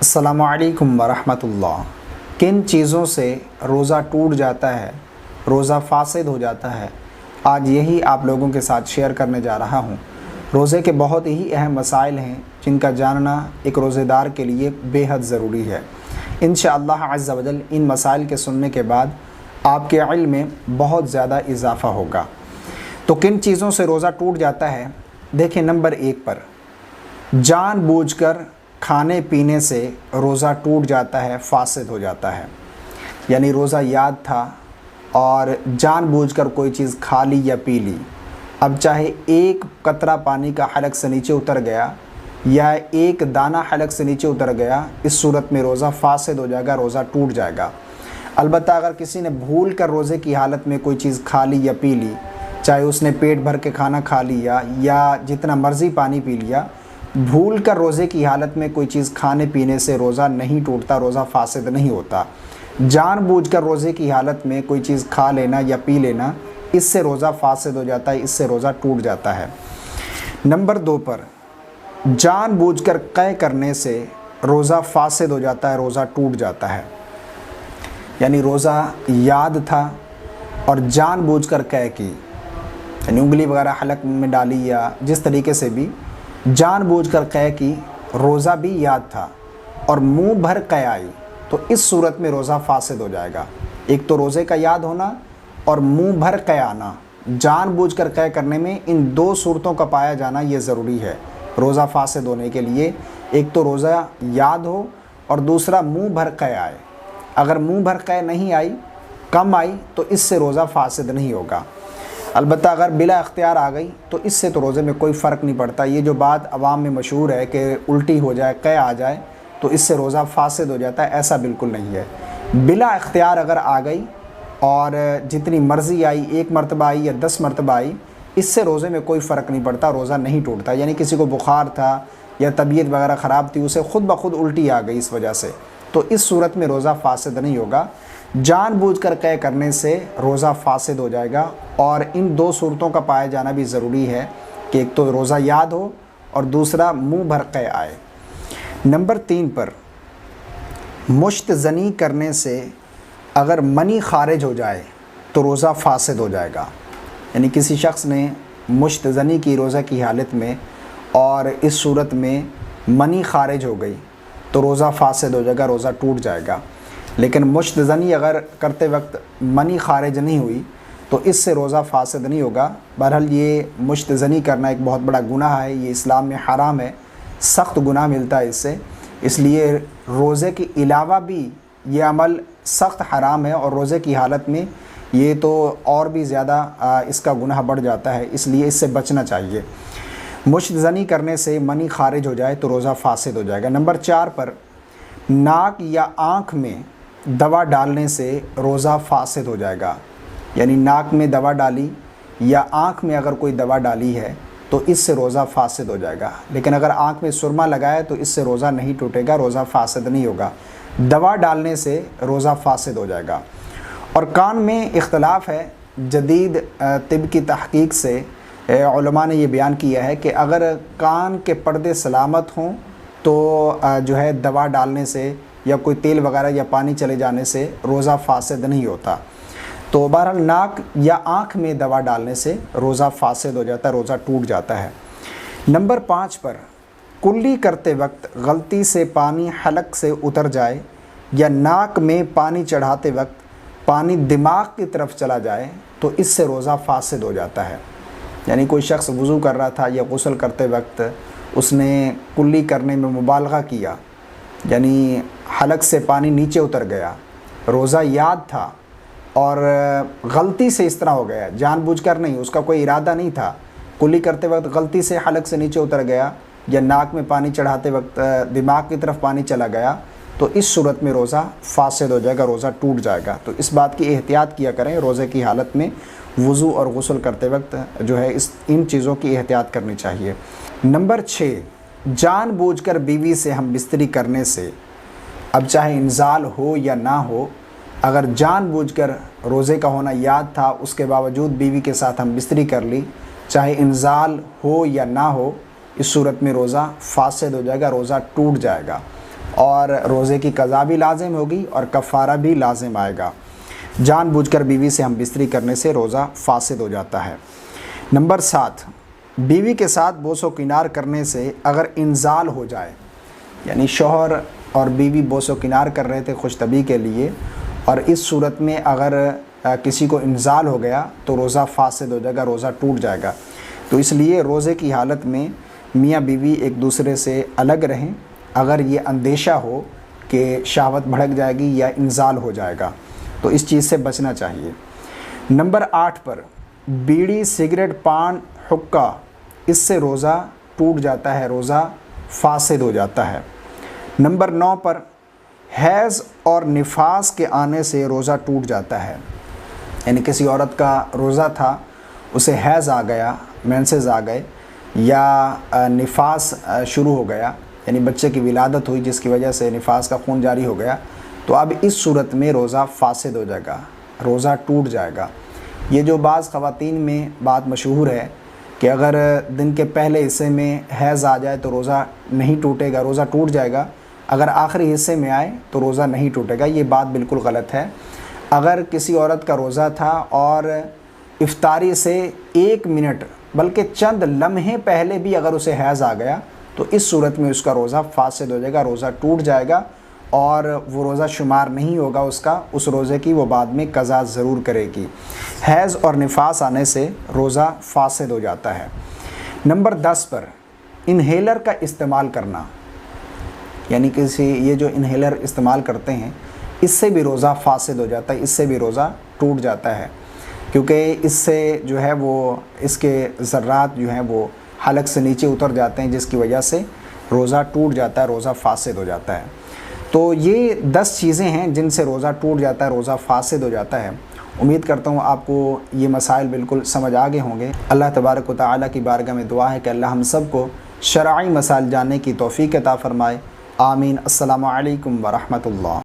السلام علیکم ورحمۃ اللہ۔ کن چیزوں سے روزہ ٹوٹ جاتا ہے، روزہ فاسد ہو جاتا ہے، آج یہی آپ لوگوں کے ساتھ شیئر کرنے جا رہا ہوں۔ روزے کے بہت ہی اہم مسائل ہیں جن کا جاننا ایک روزے دار کے لیے بے حد ضروری ہے۔ انشاءاللہ عز و جل ان مسائل کے سننے کے بعد آپ کے علم میں بہت زیادہ اضافہ ہوگا۔ تو کن چیزوں سے روزہ ٹوٹ جاتا ہے؟ دیکھیں، نمبر 1 پر جان بوجھ کر کھانے پینے سے روزہ ٹوٹ جاتا ہے، فاسد ہو جاتا ہے۔ یعنی روزہ یاد تھا اور جان بوجھ کر کوئی چیز کھا لی یا پی لی، اب چاہے ایک قطرہ پانی کا حلق سے نیچے اتر گیا یا ایک دانہ حلق سے نیچے اتر گیا، اس صورت میں روزہ فاسد ہو جائے گا، روزہ ٹوٹ جائے گا۔ البتہ اگر کسی نے بھول کر روزے کی حالت میں کوئی چیز کھا لی یا پی لی، چاہے اس نے پیٹ بھر کے کھانا کھا لیا یا جتنا مرضی پانی پی لیا، بھول کر روزے کی حالت میں کوئی چیز کھانے پینے سے روزہ نہیں ٹوٹتا، روزہ فاسد نہیں ہوتا۔ جان بوجھ کر روزے کی حالت میں کوئی چیز کھا لینا یا پی لینا، اس سے روزہ فاسد ہو جاتا ہے، اس سے روزہ ٹوٹ جاتا ہے۔ نمبر 2 پر جان بوجھ کر قے کرنے سے روزہ فاسد ہو جاتا ہے، روزہ ٹوٹ جاتا ہے۔ یعنی روزہ یاد تھا اور جان بوجھ کر قے کی، یعنی انگلی وغیرہ حلق میں ڈالی یا جس طریقے سے بھی جان بوجھ کر قے کی، روزہ بھی یاد تھا اور منہ بھر قے آئی، تو اس صورت میں روزہ فاسد ہو جائے گا۔ ایک تو روزے کا یاد ہونا اور منہ بھر قے آنا، جان بوجھ کر قے کرنے میں ان 2 صورتوں کا پایا جانا یہ ضروری ہے روزہ فاسد ہونے کے لیے۔ ایک تو روزہ یاد ہو اور دوسرا منہ بھر قے آئے۔ اگر منہ بھر قے نہیں آئی، کم آئی، تو اس سے روزہ فاسد نہیں ہوگا۔ البتہ اگر بلا اختیار آ گئی تو اس سے تو روزے میں کوئی فرق نہیں پڑتا۔ یہ جو بات عوام میں مشہور ہے کہ الٹی ہو جائے، قے آ جائے تو اس سے روزہ فاسد ہو جاتا ہے، ایسا بالکل نہیں ہے۔ بلا اختیار اگر آ گئی اور جتنی مرضی آئی، 1 مرتبہ آئی یا 10 مرتبہ آئی، اس سے روزے میں کوئی فرق نہیں پڑتا، روزہ نہیں ٹوٹتا۔ یعنی کسی کو بخار تھا یا طبیعت وغیرہ خراب تھی، اسے خود بخود الٹی آ گئی اس وجہ سے، تو اس صورت میں روزہ فاسد نہیں ہوگا۔ جان بوجھ کر قے کرنے سے روزہ فاسد ہو جائے گا، اور ان 2 صورتوں کا پایا جانا بھی ضروری ہے کہ ایک تو روزہ یاد ہو اور دوسرا منہ بھر قے آئے۔ نمبر 3 پر مشت زنی کرنے سے اگر منی خارج ہو جائے تو روزہ فاسد ہو جائے گا۔ یعنی کسی شخص نے مشت زنی کی روزہ کی حالت میں اور اس صورت میں منی خارج ہو گئی تو روزہ فاسد ہو جائے گا، روزہ ٹوٹ جائے گا۔ لیکن مشت زنی اگر کرتے وقت منی خارج نہیں ہوئی تو اس سے روزہ فاسد نہیں ہوگا۔ بہرحال یہ مشت زنی کرنا ایک بہت بڑا گناہ ہے، یہ اسلام میں حرام ہے، سخت گناہ ملتا ہے اس سے، اس لیے روزے کے علاوہ بھی یہ عمل سخت حرام ہے، اور روزے کی حالت میں یہ تو اور بھی زیادہ اس کا گناہ بڑھ جاتا ہے، اس لیے اس سے بچنا چاہیے۔ مشت زنی کرنے سے منی خارج ہو جائے تو روزہ فاسد ہو جائے گا۔ نمبر 4 پر ناک یا آنکھ میں دوا ڈالنے سے روزہ فاسد ہو جائے گا۔ یعنی ناک میں دوا ڈالی یا آنکھ میں اگر کوئی دوا ڈالی ہے تو اس سے روزہ فاسد ہو جائے گا۔ لیکن اگر آنکھ میں سرما لگائے تو اس سے روزہ نہیں ٹوٹے گا، روزہ فاسد نہیں ہوگا۔ دوا ڈالنے سے روزہ فاسد ہو جائے گا۔ اور کان میں اختلاف ہے، جدید طب کی تحقیق سے علماء نے یہ بیان کیا ہے کہ اگر کان کے پردے سلامت ہوں تو جو ہے دوا ڈالنے سے یا کوئی تیل وغیرہ یا پانی چلے جانے سے روزہ فاسد نہیں ہوتا۔ تو بہرحال ناک یا آنکھ میں دوا ڈالنے سے روزہ فاسد ہو جاتا ہے، روزہ ٹوٹ جاتا ہے۔ نمبر 5 پر کلی کرتے وقت غلطی سے پانی حلق سے اتر جائے یا ناک میں پانی چڑھاتے وقت پانی دماغ کی طرف چلا جائے تو اس سے روزہ فاسد ہو جاتا ہے۔ یعنی کوئی شخص وضو کر رہا تھا یا غسل کرتے وقت اس نے کلی کرنے میں مبالغہ کیا، یعنی حلق سے پانی نیچے اتر گیا، روزہ یاد تھا اور غلطی سے اس طرح ہو گیا، جان بوجھ کر نہیں، اس کا کوئی ارادہ نہیں تھا، کلی کرتے وقت غلطی سے حلق سے نیچے اتر گیا یا ناک میں پانی چڑھاتے وقت دماغ کی طرف پانی چلا گیا، تو اس صورت میں روزہ فاسد ہو جائے گا، روزہ ٹوٹ جائے گا۔ تو اس بات کی احتیاط کیا کریں، روزے کی حالت میں وضو اور غسل کرتے وقت جو ہے ان چیزوں کی احتیاط کرنی چاہیے۔ نمبر 6 جان بوجھ کر بیوی سے ہم بستری کرنے سے، اب چاہے انزال ہو یا نہ ہو، اگر جان بوجھ کر روزے کا ہونا یاد تھا اس کے باوجود بیوی کے ساتھ ہم بستری کر لی، چاہے انزال ہو یا نہ ہو، اس صورت میں روزہ فاسد ہو جائے گا، روزہ ٹوٹ جائے گا۔ اور روزے کی قضا بھی لازم ہوگی اور کفارہ بھی لازم آئے گا۔ جان بوجھ کر بیوی سے ہم بستری کرنے سے روزہ فاسد ہو جاتا ہے۔ نمبر 7، بیوی کے ساتھ بوس و کنار کرنے سے اگر انزال ہو جائے، یعنی شوہر اور بیوی بوس و کنار کر رہے تھے خوش طبعی کے لیے، اور اس صورت میں اگر کسی کو انزال ہو گیا تو روزہ فاسد ہو جائے گا، روزہ ٹوٹ جائے گا۔ تو اس لیے روزے کی حالت میں میاں بیوی ایک دوسرے سے الگ رہیں اگر یہ اندیشہ ہو کہ شہوت بھڑک جائے گی یا انزال ہو جائے گا، تو اس چیز سے بچنا چاہیے۔ نمبر 8 پر بیڑی، سگریٹ، پان، حقہ، اس سے روزہ ٹوٹ جاتا ہے، روزہ فاسد ہو جاتا ہے۔ نمبر 9 پر حیض اور نفاس کے آنے سے روزہ ٹوٹ جاتا ہے، یعنی کسی عورت کا روزہ تھا، اسے حیض آ گیا، مینسز آ گئے، یا نفاس شروع ہو گیا، یعنی بچے کی ولادت ہوئی جس کی وجہ سے نفاس کا خون جاری ہو گیا، تو اب اس صورت میں روزہ فاسد ہو جائے گا، روزہ ٹوٹ جائے گا۔ یہ جو بعض خواتین میں بات مشہور ہے کہ اگر دن کے پہلے حصے میں حیض آ جائے تو روزہ نہیں ٹوٹے گا، روزہ ٹوٹ جائے گا، اگر آخری حصے میں آئے تو روزہ نہیں ٹوٹے گا، یہ بات بالکل غلط ہے۔ اگر کسی عورت کا روزہ تھا اور افطاری سے 1 منٹ بلکہ چند لمحے پہلے بھی اگر اسے حیض آ گیا تو اس صورت میں اس کا روزہ فاسد ہو جائے گا، روزہ ٹوٹ جائے گا، اور وہ روزہ شمار نہیں ہوگا اس کا، اس روزے کی وہ بعد میں قضا ضرور کرے گی۔ حیض اور نفاس آنے سے روزہ فاسد ہو جاتا ہے۔ نمبر 10 پر انہیلر کا استعمال کرنا، یعنی یہ جو انہیلر استعمال کرتے ہیں اس سے بھی روزہ فاسد ہو جاتا ہے، اس سے بھی روزہ ٹوٹ جاتا ہے، کیونکہ اس سے جو ہے وہ اس کے ذرات جو ہیں وہ حلق سے نیچے اتر جاتے ہیں، جس کی وجہ سے روزہ ٹوٹ جاتا ہے، روزہ فاسد ہو جاتا ہے۔ تو یہ 10 چیزیں ہیں جن سے روزہ ٹوٹ جاتا ہے، روزہ فاسد ہو جاتا ہے۔ امید کرتا ہوں آپ کو یہ مسائل بالکل سمجھ آگے ہوں گے۔ اللہ تبارک و تعالیٰ کی بارگاہ میں دعا ہے کہ اللہ ہم سب کو شرعی مسائل جاننے کی توفیق عطا فرمائے۔ آمین۔ السلام علیکم ورحمۃ اللہ۔